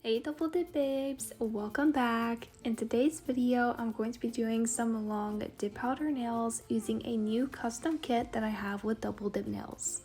Hey Double Dip babes, welcome back. In today's video, I'm going to be doing some long dip powder nails using a new custom kit that I have with Double Dip Nails.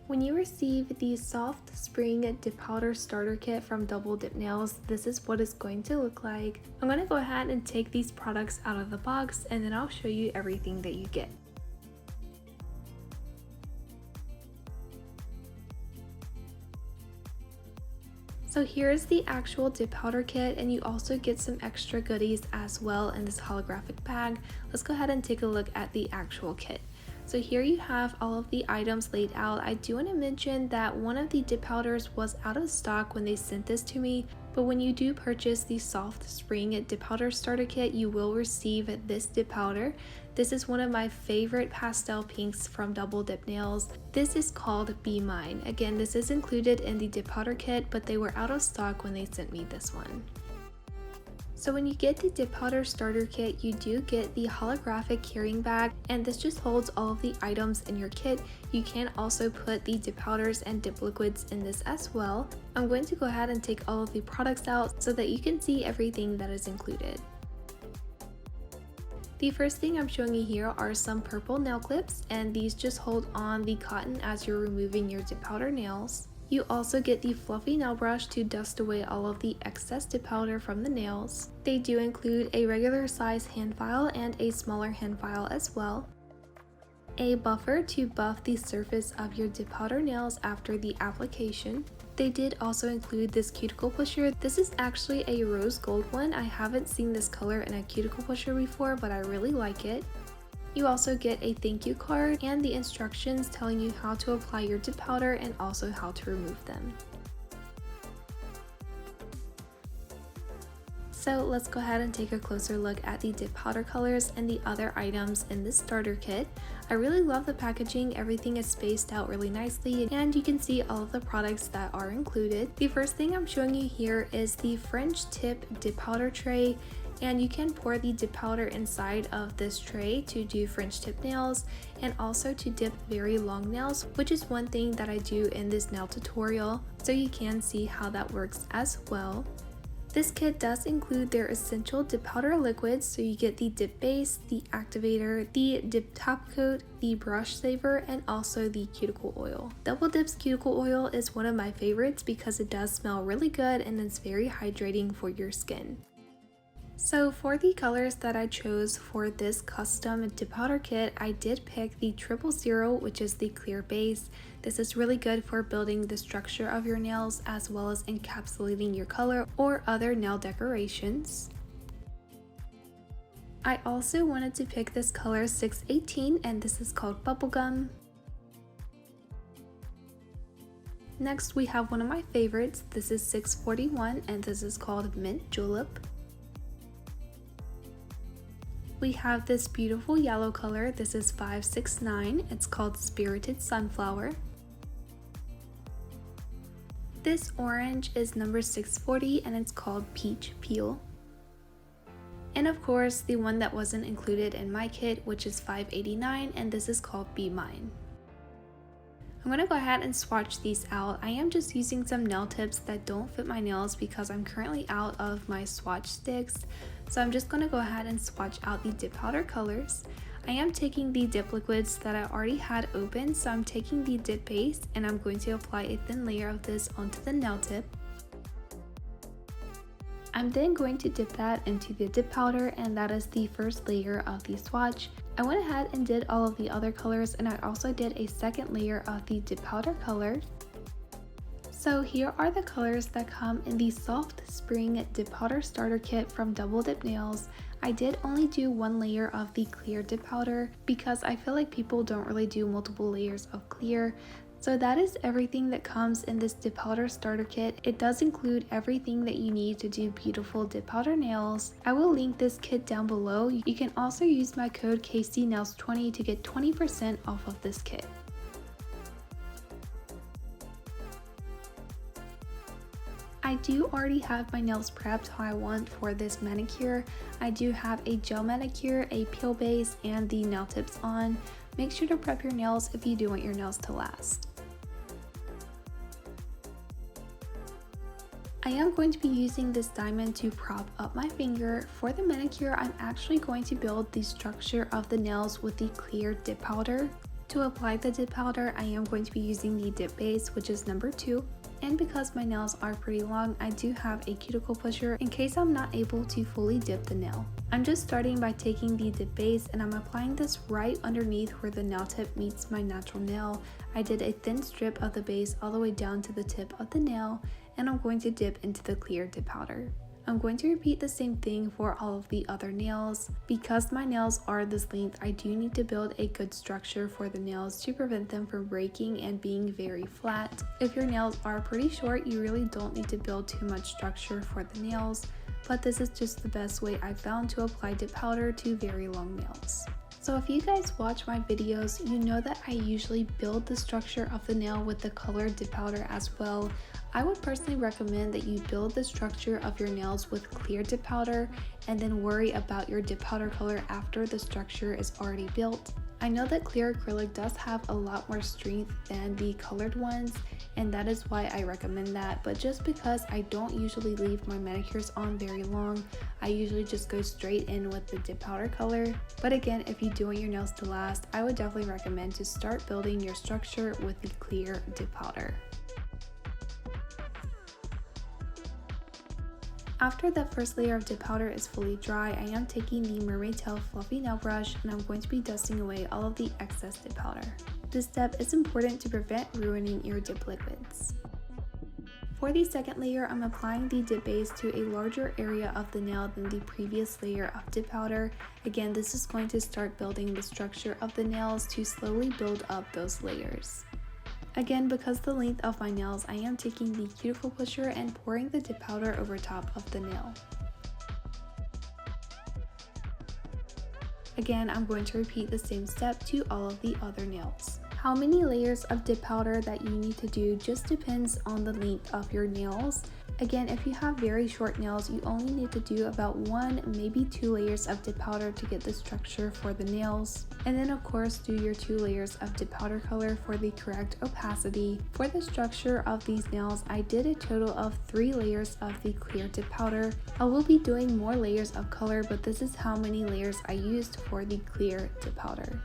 When you receive the soft spring dip powder starter kit from Double Dip Nails, this is what it's going to look like. I'm going to go ahead and take these products out of the box and then I'll show you everything that you get. So here's the actual dip powder kit, and you also get some extra goodies as well in this holographic bag. Let's go ahead and take a look at the actual kit. So here you have all of the items laid out. I do want to mention that one of the dip powders was out of stock when they sent this to me, but when you do purchase the soft spring dip powder starter kit, you will receive this dip powder. This is one of my favorite pastel pinks from Double Dip Nails. This is called Be Mine. Again, this is included in the dip powder kit, but they were out of stock when they sent me this one. So when you get the dip powder starter kit, you do get the holographic carrying bag, and this just holds all of the items in your kit. You can also put the dip powders and dip liquids in this as well. I'm going to go ahead and take all of the products out so that you can see everything that is included. The first thing I'm showing you here are some purple nail clips, and these just hold on the cotton as you're removing your dip powder nails. You also get the fluffy nail brush to dust away all of the excess dip powder from the nails. They do include a regular size hand file and a smaller hand file as well. A buffer to buff the surface of your dip powder nails after the application. They did also include this cuticle pusher. This is actually a rose gold one. I haven't seen this color in a cuticle pusher before, but I really like it. You also get a thank you card and the instructions telling you how to apply your dip powder and also how to remove them. So let's go ahead and take a closer look at the dip powder colors and the other items in this starter kit. I really love the packaging. Everything is spaced out really nicely and you can see all of the products that are included. The first thing I'm showing you here is the French tip dip powder tray. And you can pour the dip powder inside of this tray to do French tip nails and also to dip very long nails, which is one thing that I do in this nail tutorial, so you can see how that works as well. This kit does include their essential dip powder liquids, so you get the dip base, the activator, the dip top coat, the brush saver, and also the cuticle oil. Double Dip's cuticle oil is one of my favorites because it does smell really good and it's very hydrating for your skin. So for the colors that I chose for this custom dip powder kit, I did pick the 000, which is the clear base. This is really good for building the structure of your nails as well as encapsulating your color or other nail decorations. I also wanted to pick this color 618, and this is called Bubblegum. Next we have one of my favorites. This is 641 and this is called Mint Julep. We have this beautiful yellow color. This is 569. It's called Spirited Sunflower. This orange is number 640 and it's called Peach Peel. And of course, the one that wasn't included in my kit, which is 589, and this is called Be Mine. I'm going to go ahead and swatch these out. I am just using some nail tips that don't fit my nails because I'm currently out of my swatch sticks. So I'm just going to go ahead and swatch out the dip powder colors. I am taking the dip liquids that I already had open, so I'm taking the dip base and I'm going to apply a thin layer of this onto the nail tip. I'm then going to dip that into the dip powder, and that is the first layer of the swatch. I went ahead and did all of the other colors, and I also did a second layer of the dip powder color. So here are the colors that come in the soft spring dip powder starter kit from Double Dip Nails. I did only do one layer of the clear dip powder because I feel like people don't really do multiple layers of clear. So that is everything that comes in this dip powder starter kit. It does include everything that you need to do beautiful dip powder nails. I will link this kit down below. You can also use my code KCNails20 to get 20% off of this kit. I do already have my nails prepped how I want for this manicure. I do have a gel manicure, a peel base, and the nail tips on. Make sure to prep your nails if you do want your nails to last. I am going to be using this diamond to prop up my finger. For the manicure, I'm actually going to build the structure of the nails with the clear dip powder. To apply the dip powder, I am going to be using the dip base, which is number 2. And because my nails are pretty long, I do have a cuticle pusher in case I'm not able to fully dip the nail. I'm just starting by taking the dip base and I'm applying this right underneath where the nail tip meets my natural nail. I did a thin strip of the base all the way down to the tip of the nail, and I'm going to dip into the clear dip powder. I'm going to repeat the same thing for all of the other nails. Because my nails are this length, I do need to build a good structure for the nails to prevent them from breaking and being very flat. If your nails are pretty short, you really don't need to build too much structure for the nails, but this is just the best way I've found to apply dip powder to very long nails. So if you guys watch my videos, you know that I usually build the structure of the nail with the colored dip powder as well. I would personally recommend that you build the structure of your nails with clear dip powder and then worry about your dip powder color after the structure is already built. I know that clear acrylic does have a lot more strength than the colored ones, and that is why I recommend that, but just because I don't usually leave my manicures on very long, I usually just go straight in with the dip powder color. But again, if you do want your nails to last, I would definitely recommend to start building your structure with the clear dip powder. After that first layer of dip powder is fully dry, I am taking the mermaid tail fluffy nail brush and I'm going to be dusting away all of the excess dip powder. This step is important to prevent ruining your dip liquids. For the second layer, I'm applying the dip base to a larger area of the nail than the previous layer of dip powder. Again, this is going to start building the structure of the nails to slowly build up those layers. Again, because the length of my nails, I am taking the cuticle pusher and pouring the dip powder over top of the nail. Again, I'm going to repeat the same step to all of the other nails. How many layers of dip powder that you need to do just depends on the length of your nails. Again, if you have very short nails, you only need to do about 1, maybe 2 layers of dip powder to get the structure for the nails. And then of course, do your 2 layers of dip powder color for the correct opacity. For the structure of these nails, I did a total of 3 layers of the clear dip powder. I will be doing more layers of color, but this is how many layers I used for the clear dip powder.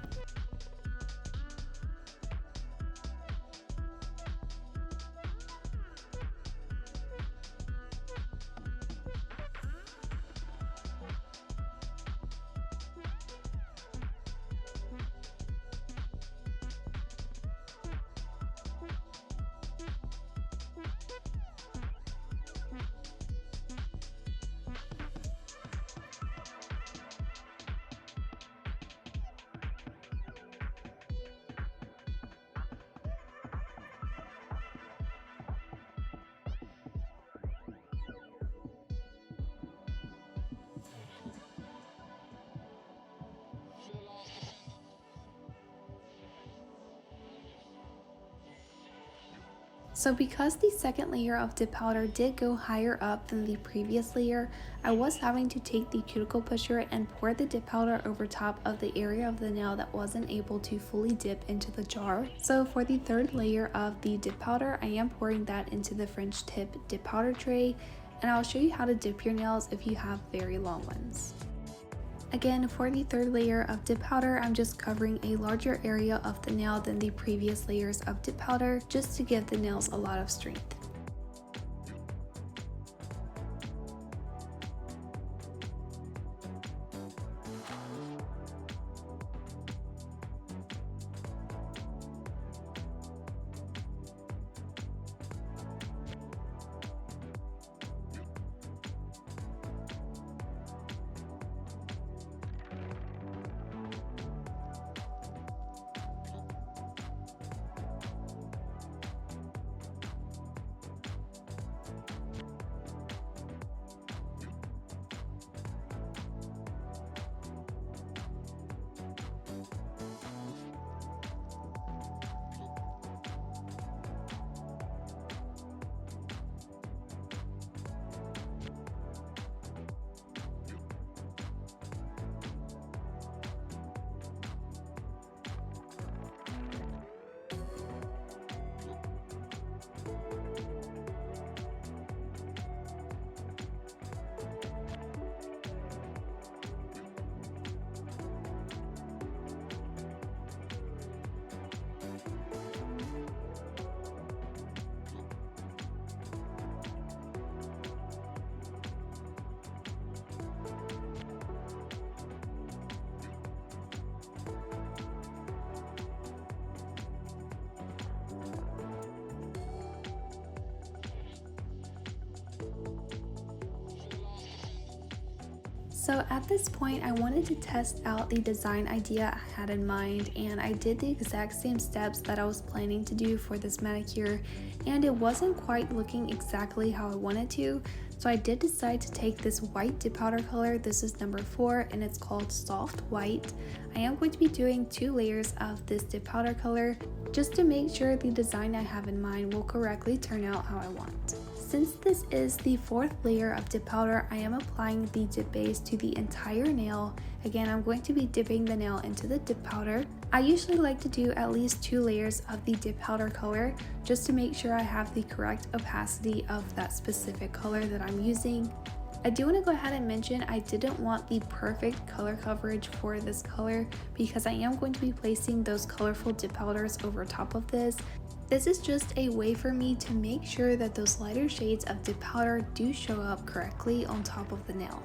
So because the second layer of dip powder did go higher up than the previous layer, I was having to take the cuticle pusher and pour the dip powder over top of the area of the nail that wasn't able to fully dip into the jar. So for the third layer of the dip powder, I am pouring that into the French tip dip powder tray, and I'll show you how to dip your nails if you have very long ones. Again, for the third layer of dip powder, I'm just covering a larger area of the nail than the previous layers of dip powder, just to give the nails a lot of strength. So at this point, I wanted to test out the design idea I had in mind, and I did the exact same steps that I was planning to do for this manicure, and it wasn't quite looking exactly how I wanted to. So I did decide to take this white dip powder color. This is number 4 and it's called Soft White. I am going to be doing 2 layers of this dip powder color just to make sure the design I have in mind will correctly turn out how I want. Since this is the 4th layer of dip powder, I am applying the dip base to the entire nail. Again, I'm going to be dipping the nail into the dip powder. I usually like to do at least 2 layers of the dip powder color just to make sure I have the correct opacity of that specific color that I'm using. I do want to go ahead and mention I didn't want the perfect color coverage for this color because I am going to be placing those colorful dip powders over top of this. This is just a way for me to make sure that those lighter shades of dip powder do show up correctly on top of the nail.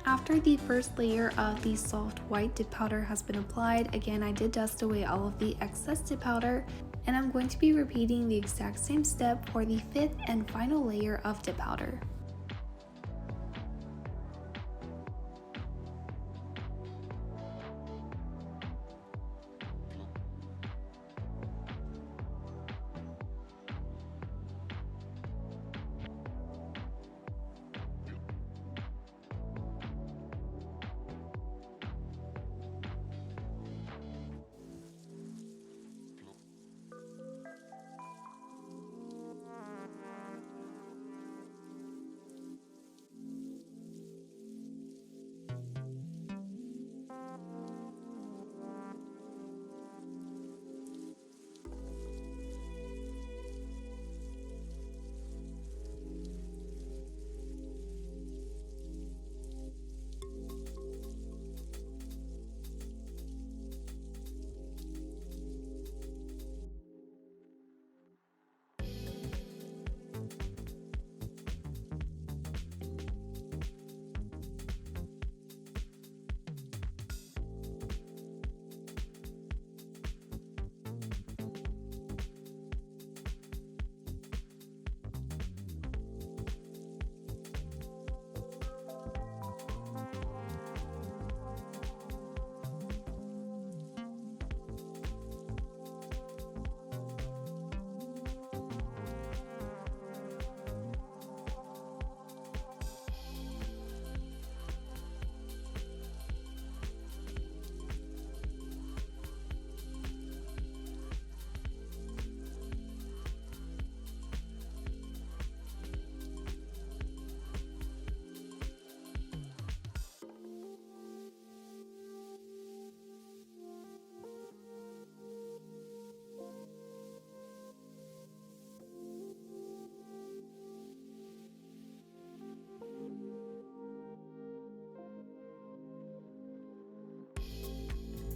After the first layer of the soft white dip powder has been applied, again I did dust away all of the excess dip powder, and I'm going to be repeating the exact same step for the 5th and final layer of dip powder.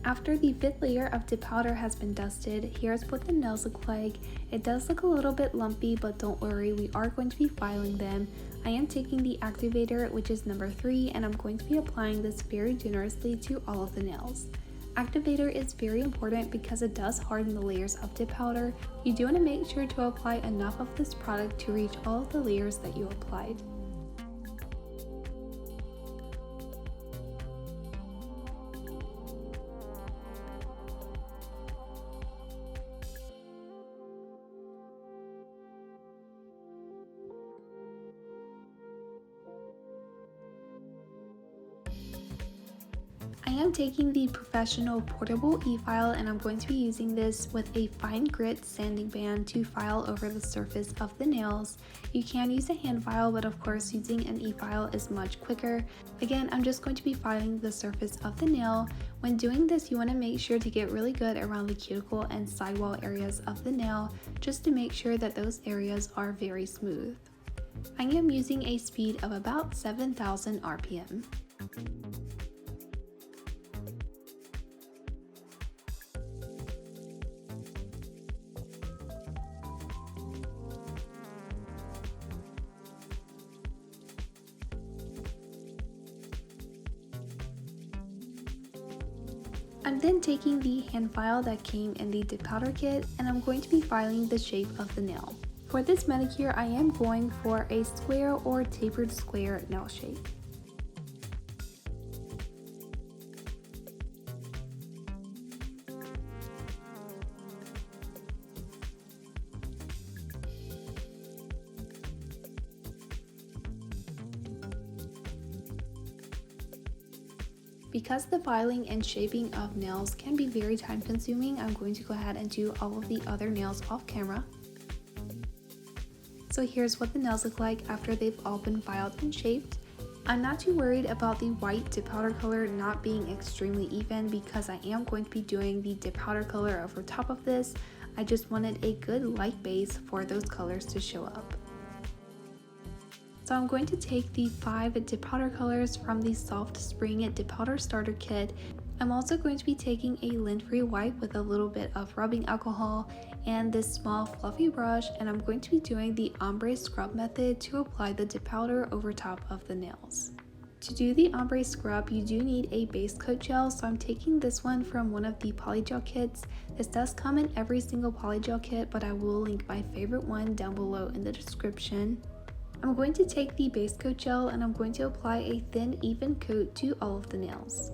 After the 5th layer of dip powder has been dusted, here's what the nails look like. It does look a little bit lumpy, but don't worry, we are going to be filing them. I am taking the activator, which is number 3, and I'm going to be applying this very generously to all of the nails. Activator is very important because it does harden the layers of dip powder. You do want to make sure to apply enough of this product to reach all of the layers that you applied. I am taking the professional portable e-file and I'm going to be using this with a fine grit sanding band to file over the surface of the nails. You can use a hand file, but of course using an e-file is much quicker. Again, I'm just going to be filing the surface of the nail. When doing this, you want to make sure to get really good around the cuticle and sidewall areas of the nail, just to make sure that those areas are very smooth. I am using a speed of about 7,000 RPM. I'm then taking the hand file that came in the dip powder kit and I'm going to be filing the shape of the nail. For this manicure, I am going for a square or tapered square nail shape. Because the filing and shaping of nails can be very time consuming, I'm going to go ahead and do all of the other nails off camera. So here's what the nails look like after they've all been filed and shaped. I'm not too worried about the white dip powder color not being extremely even because I am going to be doing the dip powder color over top of this. I just wanted a good light base for those colors to show up. So I'm going to take the 5 dip powder colors from the Soft Spring Dip Powder Starter Kit. I'm also going to be taking a lint-free wipe with a little bit of rubbing alcohol and this small fluffy brush, and I'm going to be doing the ombre scrub method to apply the dip powder over top of the nails. To do the ombre scrub, you do need a base coat gel, so I'm taking this one from one of the polygel kits. This does come in every single polygel kit, but I will link my favorite one down below in the description. I'm going to take the base coat gel and I'm going to apply a thin, even coat to all of the nails.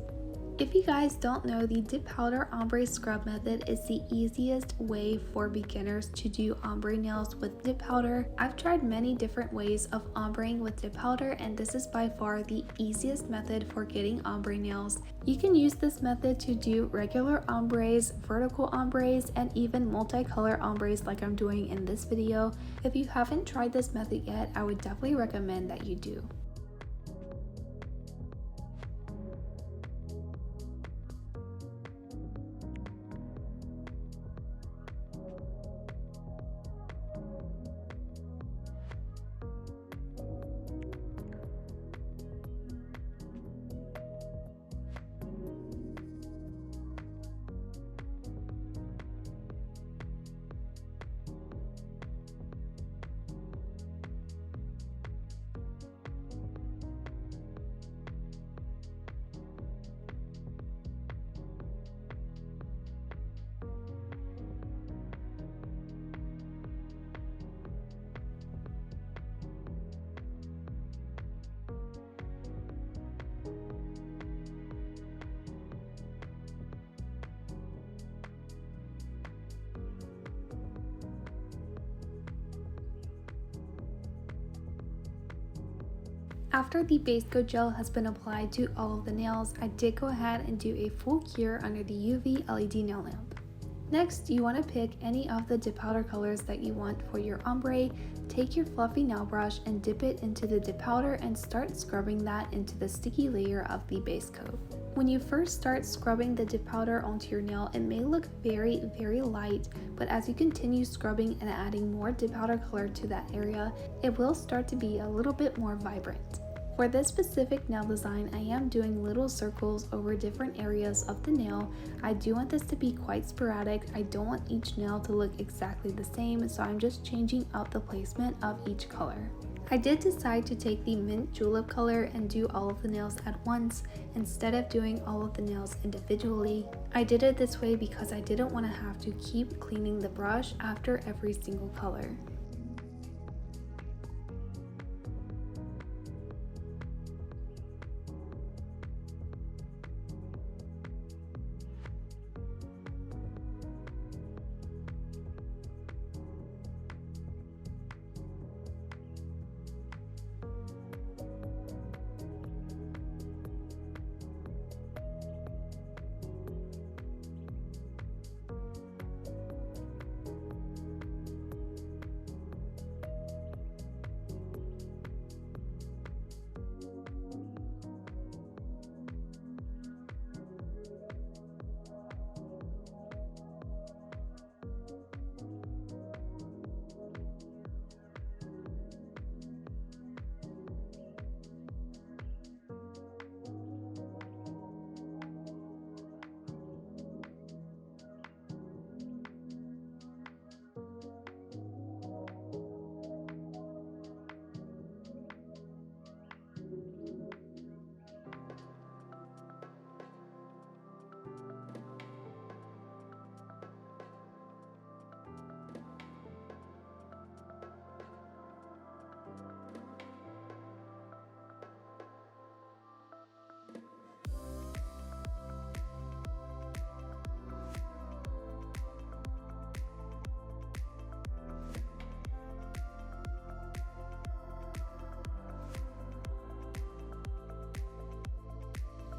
If you guys don't know, the dip powder ombre scrub method is the easiest way for beginners to do ombre nails with dip powder. I've tried many different ways of ombreing with dip powder and this is by far the easiest method for getting ombre nails. You can use this method to do regular ombres, vertical ombres, and even multicolor ombres like I'm doing in this video. If you haven't tried this method yet, I would definitely recommend that you do. After the base coat gel has been applied to all of the nails, I did go ahead and do a full cure under the UV LED nail lamp. Next, you want to pick any of the dip powder colors that you want for your ombre, take your fluffy nail brush and dip it into the dip powder and start scrubbing that into the sticky layer of the base coat. When you first start scrubbing the dip powder onto your nail, it may look very light, but as you continue scrubbing and adding more dip powder color to that area, it will start to be a little bit more vibrant. For this specific nail design, I am doing little circles over different areas of the nail. I do want this to be quite sporadic. I don't want each nail to look exactly the same, so I'm just changing up the placement of each color. I did decide to take the mint julep color and do all of the nails at once instead of doing all of the nails individually. I did it this way because I didn't want to have to keep cleaning the brush after every single color.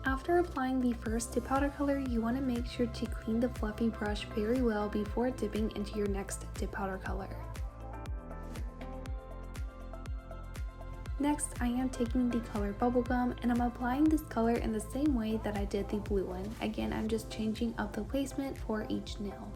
After applying the first dip powder color, you want to make sure to clean the fluffy brush very well before dipping into your next dip powder color. Next, I am taking the color Bubblegum and I'm applying this color in the same way that I did the blue one. Again, I'm just changing up the placement for each nail.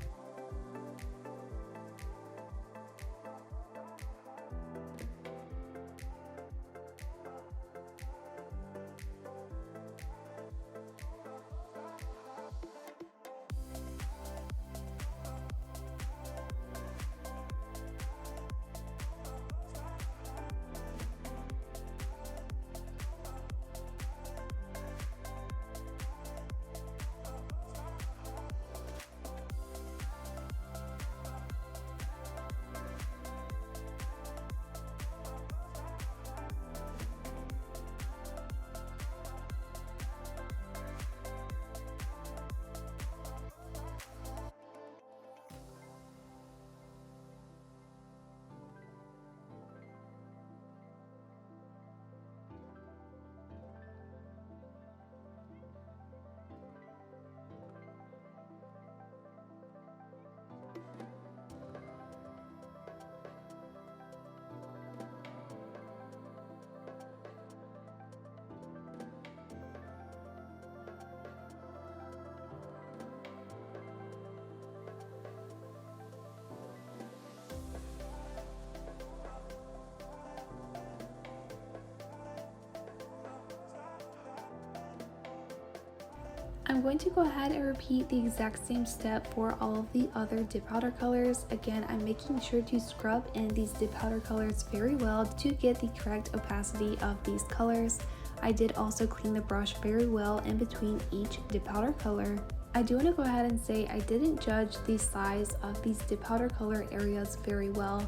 I'm going to go ahead and repeat the exact same step for all of the other dip powder colors. Again, I'm making sure to scrub in these dip powder colors very well to get the correct opacity of these colors. I did also clean the brush very well in between each dip powder color. I do want to go ahead and say I didn't judge the size of these dip powder color areas very well.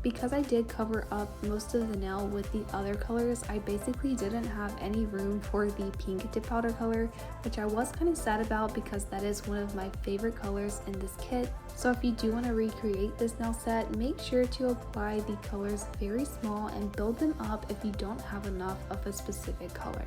Because I did cover up most of the nail with the other colors, I basically didn't have any room for the pink dip powder color, which I was kind of sad about because that is one of my favorite colors in this kit. So if you do want to recreate this nail set, make sure to apply the colors very small and build them up if you don't have enough of a specific color.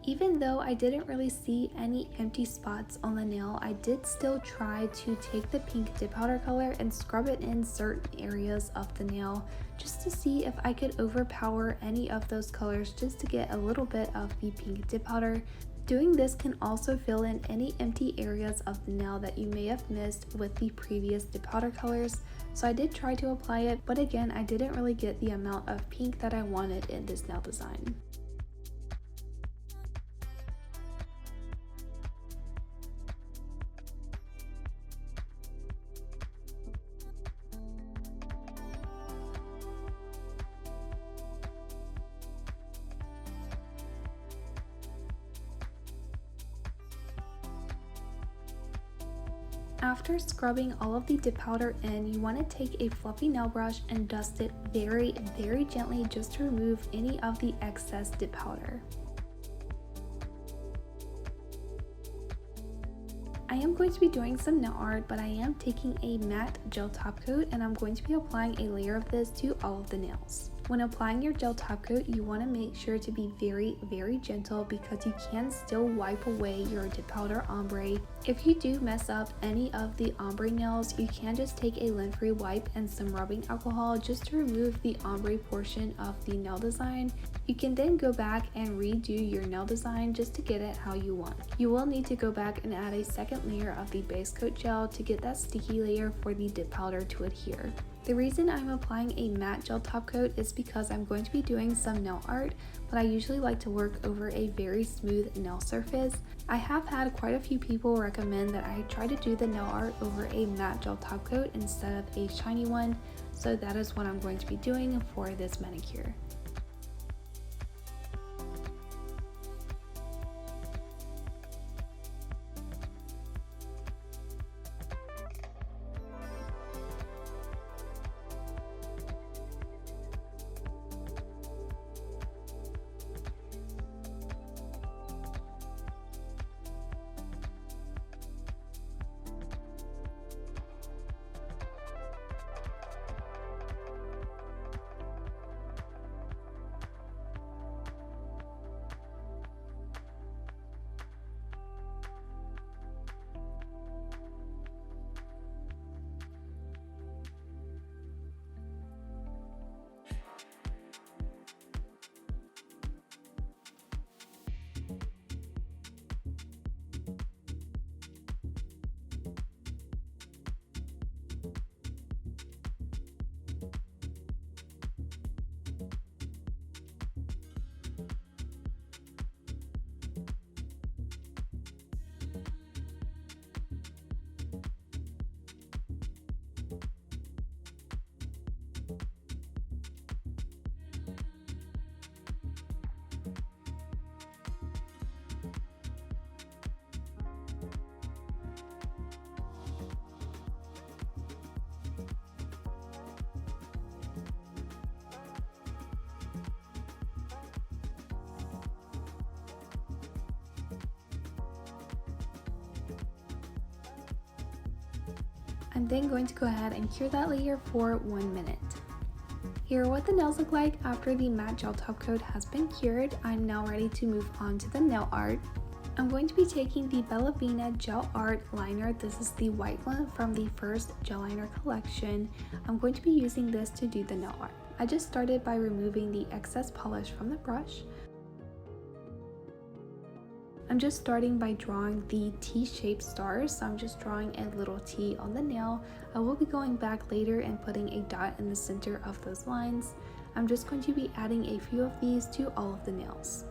Even though I didn't really see any empty spots on the nail, I did still try to take the pink dip powder color and scrub it in certain areas of the nail just to see if I could overpower any of those colors just to get a little bit of the pink dip powder. Doing this can also fill in any empty areas of the nail that you may have missed with the previous dip powder colors. So I did try to apply it, but again, I didn't really get the amount of pink that I wanted in this nail design. After scrubbing all of the dip powder in, you want to take a fluffy nail brush and dust it very gently just to remove any of the excess dip powder. I am going to be doing some nail art, but I am taking a matte gel top coat and I'm going to be applying a layer of this to all of the nails. When applying your gel top coat, you want to make sure to be very gentle because you can still wipe away your dip powder ombre. If you do mess up any of the ombre nails, you can just take a lint-free wipe and some rubbing alcohol just to remove the ombre portion of the nail design. You can then go back and redo your nail design just to get it how you want. You will need to go back and add a second layer of the base coat gel to get that sticky layer for the dip powder to adhere. The reason I'm applying a matte gel top coat is because I'm going to be doing some nail art, but I usually like to work over a very smooth nail surface. I have had quite a few people recommend that I try to do the nail art over a matte gel top coat instead of a shiny one, so that is what I'm going to be doing for this manicure. I'm then going to go ahead and cure that layer for 1 minute. Here are what the nails look like after the matte gel top coat has been cured. I'm now ready to move on to the nail art. I'm going to be taking the Bellavina Gel Art Liner. This is the white one from the first gel liner collection. I'm going to be using this to do the nail art. I just started by removing the excess polish from the brush. I'm just starting by drawing the T-shaped stars, so I'm just drawing a little T on the nail. I will be going back later and putting a dot in the center of those lines. I'm just going to be adding a few of these to all of the nails.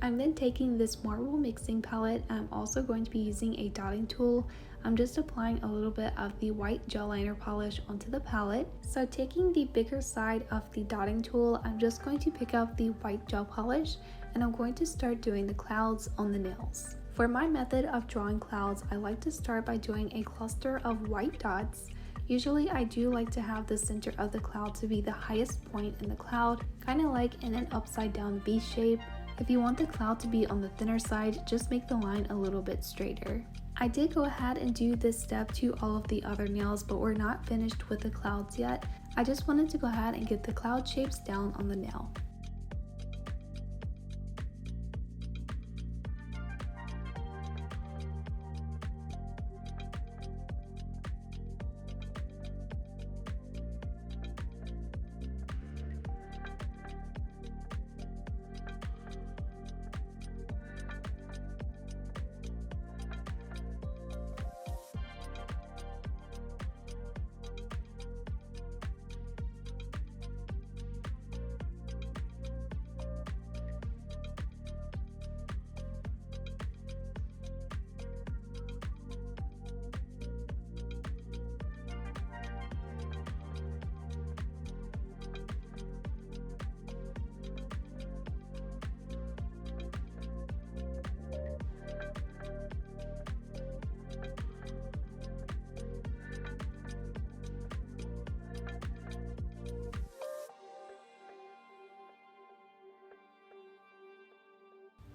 I'm then taking this marble mixing palette. I'm also going to be using a dotting tool. I'm just applying a little bit of the white gel liner polish onto the palette. So taking the bigger side of the dotting tool, I'm just going to pick up the white gel polish and I'm going to start doing the clouds on the nails. For my method of drawing clouds, I like to start by doing a cluster of white dots. Usually I do like to have the center of the cloud to be the highest point in the cloud, kind of like in an upside down V shape. If you want the cloud to be on the thinner side, just make the line a little bit straighter. I did go ahead and do this step to all of the other nails, but we're not finished with the clouds yet. I just wanted to go ahead and get the cloud shapes down on the nail.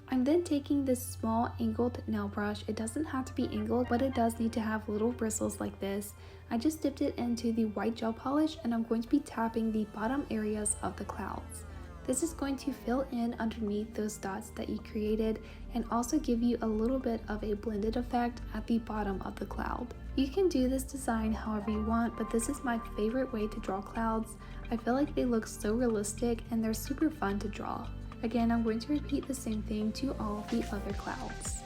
I'm then taking this small angled nail brush. It doesn't have to be angled, but it does need to have little bristles like this. I just dipped it into the white gel polish and I'm going to be tapping the bottom areas of the clouds. This is going to fill in underneath those dots that you created and also give you a little bit of a blended effect at the bottom of the cloud. You can do this design however you want, but this is my favorite way to draw clouds. I feel like they look so realistic and they're super fun to draw. Again, I'm going to repeat the same thing to all of the other clouds.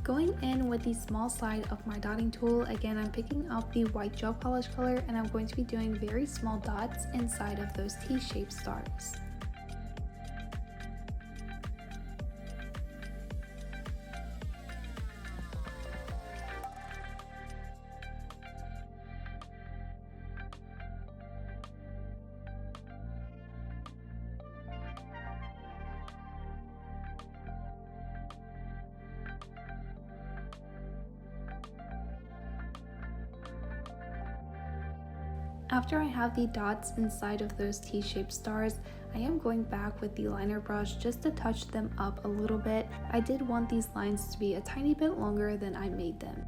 Going in with the small side of my dotting tool, again I'm picking up the white gel polish color and I'm going to be doing very small dots inside of those T-shaped stars. After I have the dots inside of those T-shaped stars, I am going back with the liner brush just to touch them up a little bit. I did want these lines to be a tiny bit longer than I made them.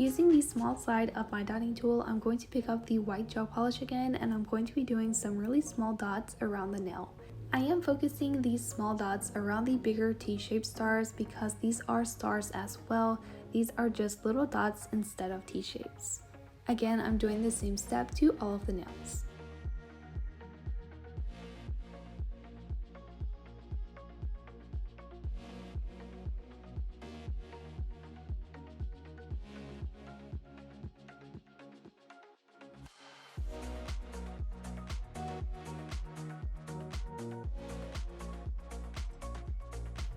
Using the small side of my dotting tool, I'm going to pick up the white gel polish again, and I'm going to be doing some really small dots around the nail. I am focusing these small dots around the bigger T-shaped stars because these are stars as well. These are just little dots instead of T-shapes. Again, I'm doing the same step to all of the nails.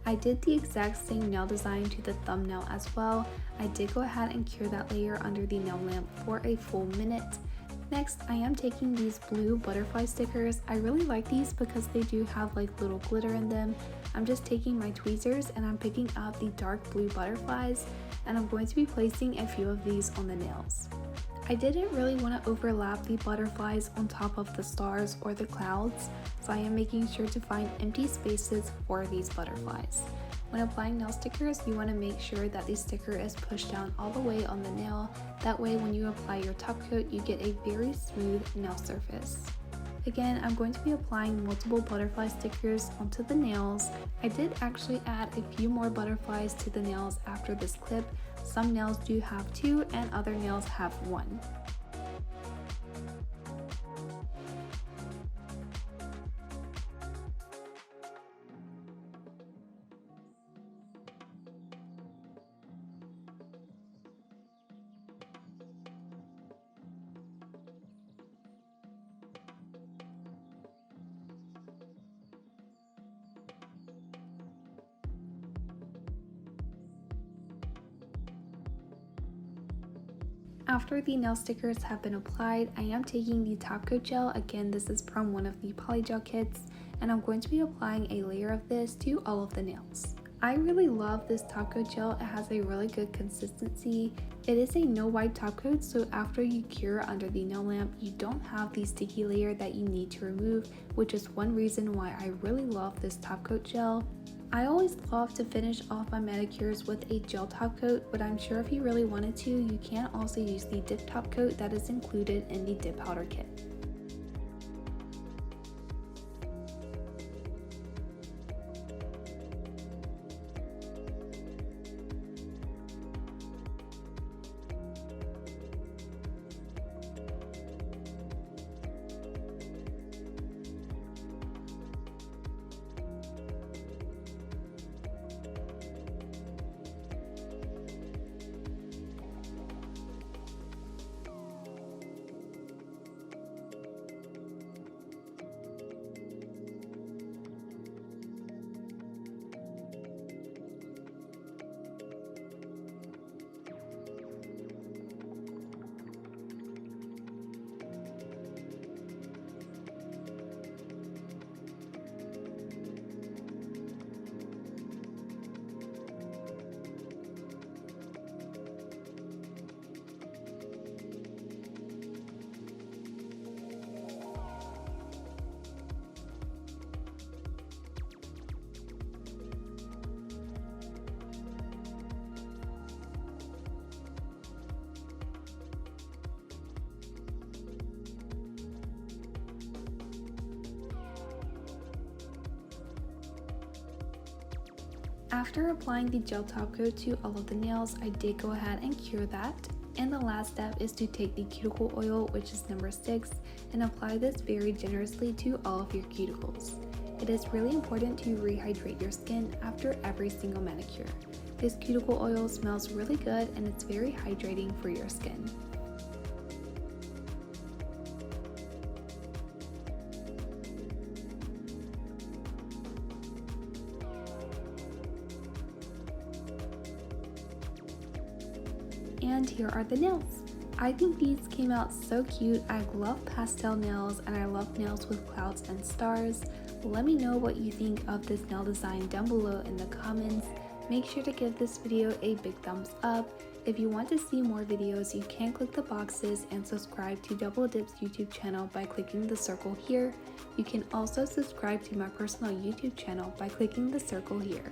I did the exact same nail design to the thumbnail as well. I did go ahead and cure that layer under the nail lamp for a full minute. Next, I am taking these blue butterfly stickers. I really like these because they do have like little glitter in them. I'm just taking my tweezers and I'm picking up the dark blue butterflies, and I'm going to be placing a few of these on the nails. I didn't really want to overlap the butterflies on top of the stars or the clouds, so I am making sure to find empty spaces for these butterflies. When applying nail stickers, you want to make sure that the sticker is pushed down all the way on the nail. That way when you apply your top coat, you get a very smooth nail surface. Again, I'm going to be applying multiple butterfly stickers onto the nails. I did actually add a few more butterflies to the nails after this clip. Some nails do have 2 and other nails have 1. After the nail stickers have been applied, I am taking the top coat gel. Again, this is from one of the polygel kits, and I'm going to be applying a layer of this to all of the nails. I really love this top coat gel. It has a really good consistency. It is a no wipe top coat, so after you cure under the nail lamp, you don't have the sticky layer that you need to remove, which is one reason why I really love this top coat gel. I always love to finish off my manicures with a gel top coat, but I'm sure if you really wanted to, you can also use the dip top coat that is included in the dip powder kit. After applying the gel top coat to all of the nails, I did go ahead and cure that. And the last step is to take the cuticle oil, which is number 6, and apply this very generously to all of your cuticles. It is really important to rehydrate your skin after every single manicure. This cuticle oil smells really good and it's very hydrating for your skin. And here are the nails. I think these came out so cute. I love pastel nails and I love nails with clouds and stars. Let me know what you think of this nail design down below in the comments. Make sure to give this video a big thumbs up. If you want to see more videos, you can click the boxes and subscribe to Double Dip's YouTube channel by clicking the circle here. You can also subscribe to my personal YouTube channel by clicking the circle here.